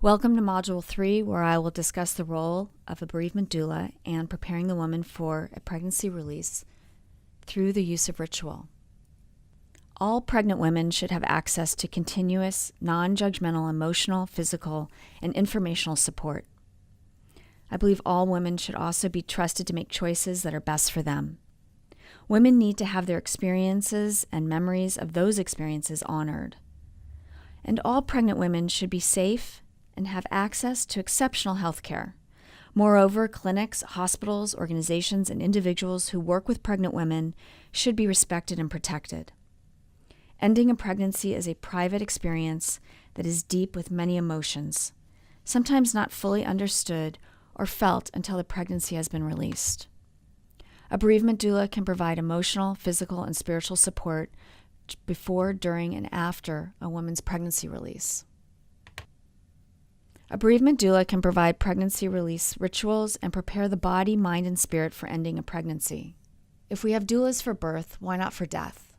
Welcome to Module 3, where I will discuss the role of a bereavement doula and preparing the woman for a pregnancy release through the use of ritual. All pregnant women should have access to continuous, non-judgmental emotional, physical, and informational support. I believe all women should also be trusted to make choices that are best for them. Women need to have their experiences and memories of those experiences honored. And all pregnant women should be safe and have access to exceptional health care. Moreover, clinics, hospitals, organizations, and individuals who work with pregnant women should be respected and protected. Ending a pregnancy is a private experience that is deep with many emotions, sometimes not fully understood or felt until the pregnancy has been released. A bereavement doula can provide emotional, physical, and spiritual support before, during, and after a woman's pregnancy release. A bereavement doula can provide pregnancy release rituals and prepare the body, mind, and spirit for ending a pregnancy. If we have doulas for birth, why not for death?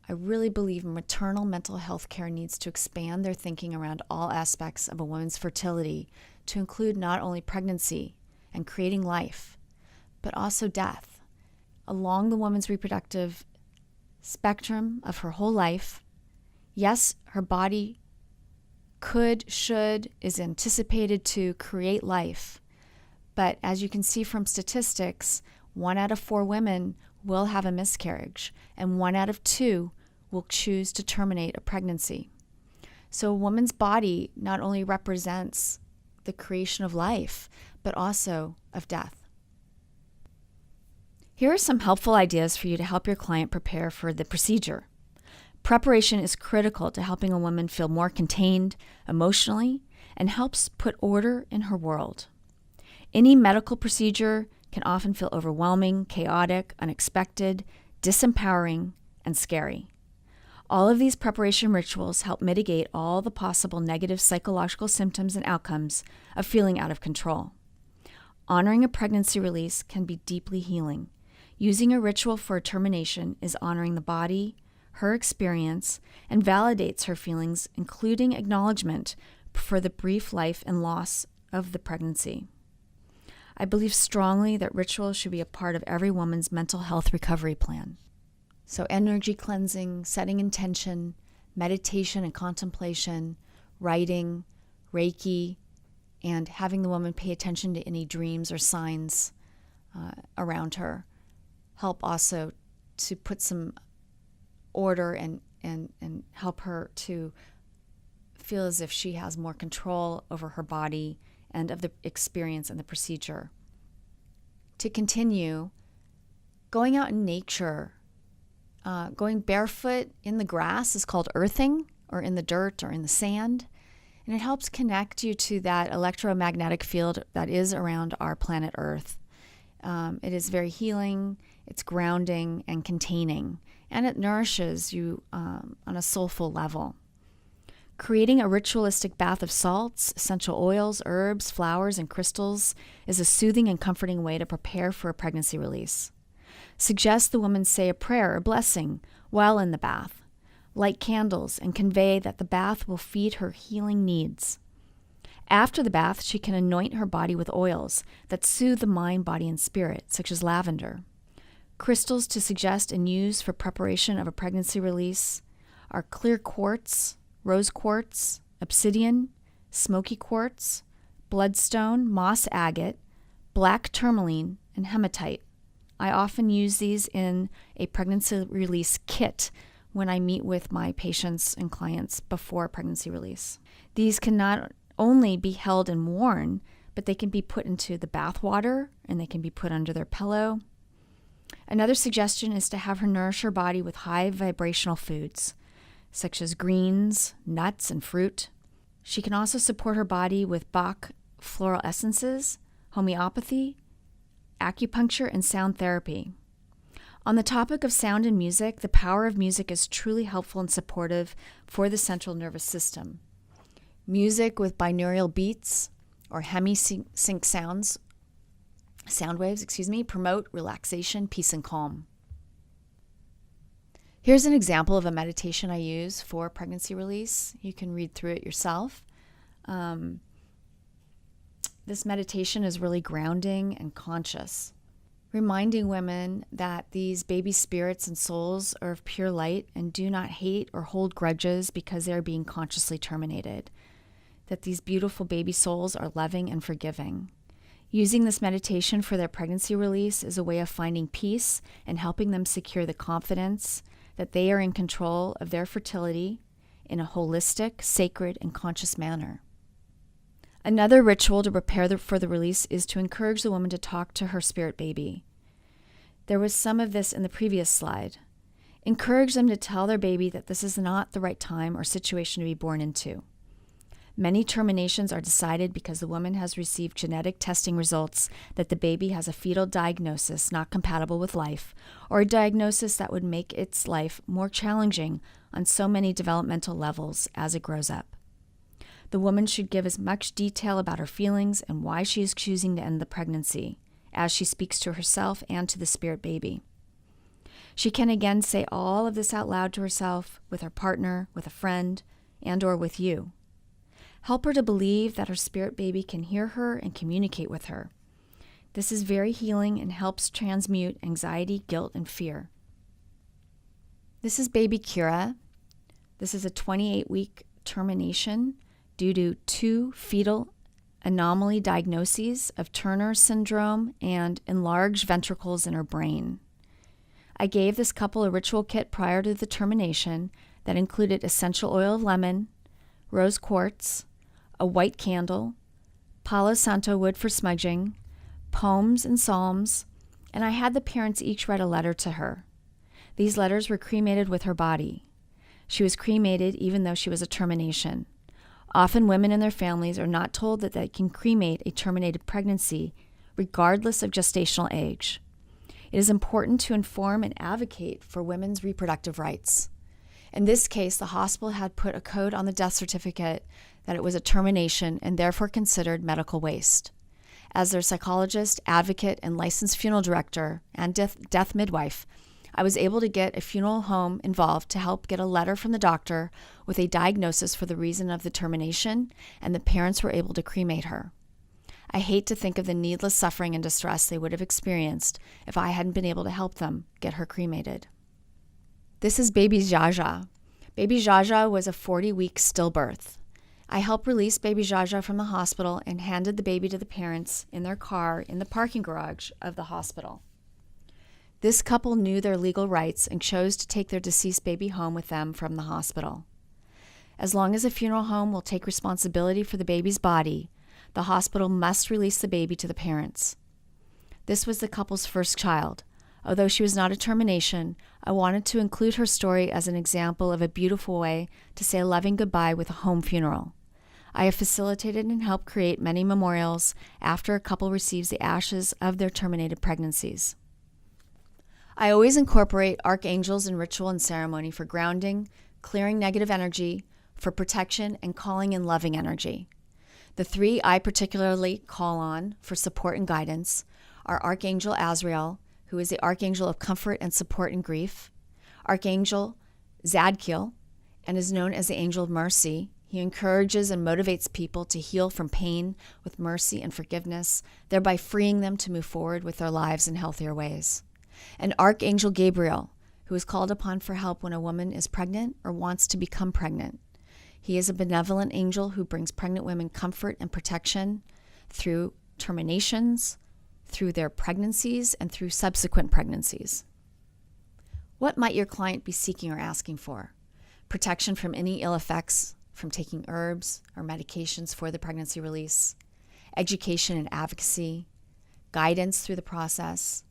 I really believe maternal mental health care needs to expand their thinking around all aspects of a woman's fertility to include not only pregnancy and creating life, but also death, along the woman's reproductive spectrum of her whole life. Yes, her body could, should, is anticipated to create life. But as you can see from statistics, 1 out of 4 women will have a miscarriage, and 1 out of 2 will choose to terminate a pregnancy. So a woman's body not only represents the creation of life, but also of death. Here are some helpful ideas for you to help your client prepare for the procedure. Preparation is critical to helping a woman feel more contained emotionally and helps put order in her world. Any medical procedure can often feel overwhelming, chaotic, unexpected, disempowering, and scary. All of these preparation rituals help mitigate all the possible negative psychological symptoms and outcomes of feeling out of control. Honoring a pregnancy release can be deeply healing. Using a ritual for a termination is honoring the body, her experience, and validates her feelings, including acknowledgement for the brief life and loss of the pregnancy. I believe strongly that ritual should be a part of every woman's mental health recovery plan. So energy cleansing, setting intention, meditation and contemplation, writing, Reiki, and having the woman pay attention to any dreams or signs around her help also to put some order and help her to feel as if she has more control over her body and of the experience and the procedure. To continue, going out in nature, going barefoot in the grass is called earthing, or in the dirt or in the sand, and it helps connect you to that electromagnetic field that is around our planet Earth. It is very healing, it's grounding and containing, and it nourishes you on a soulful level. Creating a ritualistic bath of salts, essential oils, herbs, flowers, and crystals is a soothing and comforting way to prepare for a pregnancy release. Suggest the woman say a prayer or blessing while in the bath. Light candles and convey that the bath will feed her healing needs. After the bath, she can anoint her body with oils that soothe the mind, body, and spirit, such as lavender. Crystals to suggest and use for preparation of a pregnancy release are clear quartz, rose quartz, obsidian, smoky quartz, bloodstone, moss agate, black tourmaline, and hematite. I often use these in a pregnancy release kit when I meet with my patients and clients before pregnancy release. These can not only be held and worn, but they can be put into the bath water and they can be put under their pillow. Another suggestion is to have her nourish her body with high vibrational foods, such as greens, nuts, and fruit. She can also support her body with Bach floral essences, homeopathy, acupuncture, and sound therapy. On the topic of sound and music, the power of music is truly helpful and supportive for the central nervous system. Music with binaural beats or hemi-sync sound waves, promote relaxation, peace, and calm. Here's an example of a meditation I use for pregnancy release. You can read through it yourself. This meditation is really grounding and conscious, reminding women that these baby spirits and souls are of pure light and do not hate or hold grudges because they are being consciously terminated, that these beautiful baby souls are loving and forgiving. Using this meditation for their pregnancy release is a way of finding peace and helping them secure the confidence that they are in control of their fertility in a holistic, sacred, and conscious manner. Another ritual to prepare for the release is to encourage the woman to talk to her spirit baby. There was some of this in the previous slide. Encourage them to tell their baby that this is not the right time or situation to be born into. Many terminations are decided because the woman has received genetic testing results that the baby has a fetal diagnosis not compatible with life, or a diagnosis that would make its life more challenging on so many developmental levels as it grows up. The woman should give as much detail about her feelings and why she is choosing to end the pregnancy, as she speaks to herself and to the spirit baby. She can again say all of this out loud to herself, with her partner, with a friend, and or with you. Help her to believe that her spirit baby can hear her and communicate with her. This is very healing and helps transmute anxiety, guilt, and fear. This is baby Kira. This is a 28-week termination due to 2 fetal anomaly diagnoses of Turner syndrome and enlarged ventricles in her brain. I gave this couple a ritual kit prior to the termination that included essential oil of lemon, rose quartz, a white candle, Palo Santo wood for smudging, poems and psalms, and I had the parents each write a letter to her. These letters were cremated with her body. She was cremated even though she was a termination. Often women and their families are not told that they can cremate a terminated pregnancy regardless of gestational age. It is important to inform and advocate for women's reproductive rights. In this case, the hospital had put a code on the death certificate that it was a termination and therefore considered medical waste. As their psychologist, advocate, and licensed funeral director and death midwife, I was able to get a funeral home involved to help get a letter from the doctor with a diagnosis for the reason of the termination, and the parents were able to cremate her. I hate to think of the needless suffering and distress they would have experienced if I hadn't been able to help them get her cremated. This is baby Jaja. Baby Jaja was a 40-week stillbirth. I helped release baby Jaja from the hospital and handed the baby to the parents in their car in the parking garage of the hospital. This couple knew their legal rights and chose to take their deceased baby home with them from the hospital. As long as a funeral home will take responsibility for the baby's body, the hospital must release the baby to the parents. This was the couple's first child. Although she was not a termination, I wanted to include her story as an example of a beautiful way to say a loving goodbye with a home funeral. I have facilitated and helped create many memorials after a couple receives the ashes of their terminated pregnancies. I always incorporate archangels in ritual and ceremony for grounding, clearing negative energy, for protection, and calling in loving energy. The 3 I particularly call on for support and guidance are Archangel Azrael, who is the archangel of comfort and support in grief, Archangel Zadkiel, and is known as the angel of mercy. He encourages and motivates people to heal from pain with mercy and forgiveness, thereby freeing them to move forward with their lives in healthier ways. And Archangel Gabriel, who is called upon for help when a woman is pregnant or wants to become pregnant. He is a benevolent angel who brings pregnant women comfort and protection through terminations, through their pregnancies, and through subsequent pregnancies. What might your client be seeking or asking for? Protection from any ill effects from taking herbs or medications for the pregnancy release, education and advocacy, guidance through the process,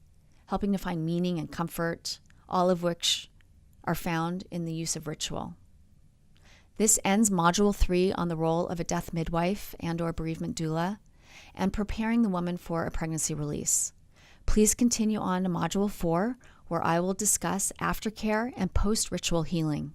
helping to find meaning and comfort, all of which are found in the use of ritual. This ends Module 3 on the role of a death midwife and or bereavement doula and preparing the woman for a pregnancy release. Please continue on to Module 4, where I will discuss aftercare and post-ritual healing.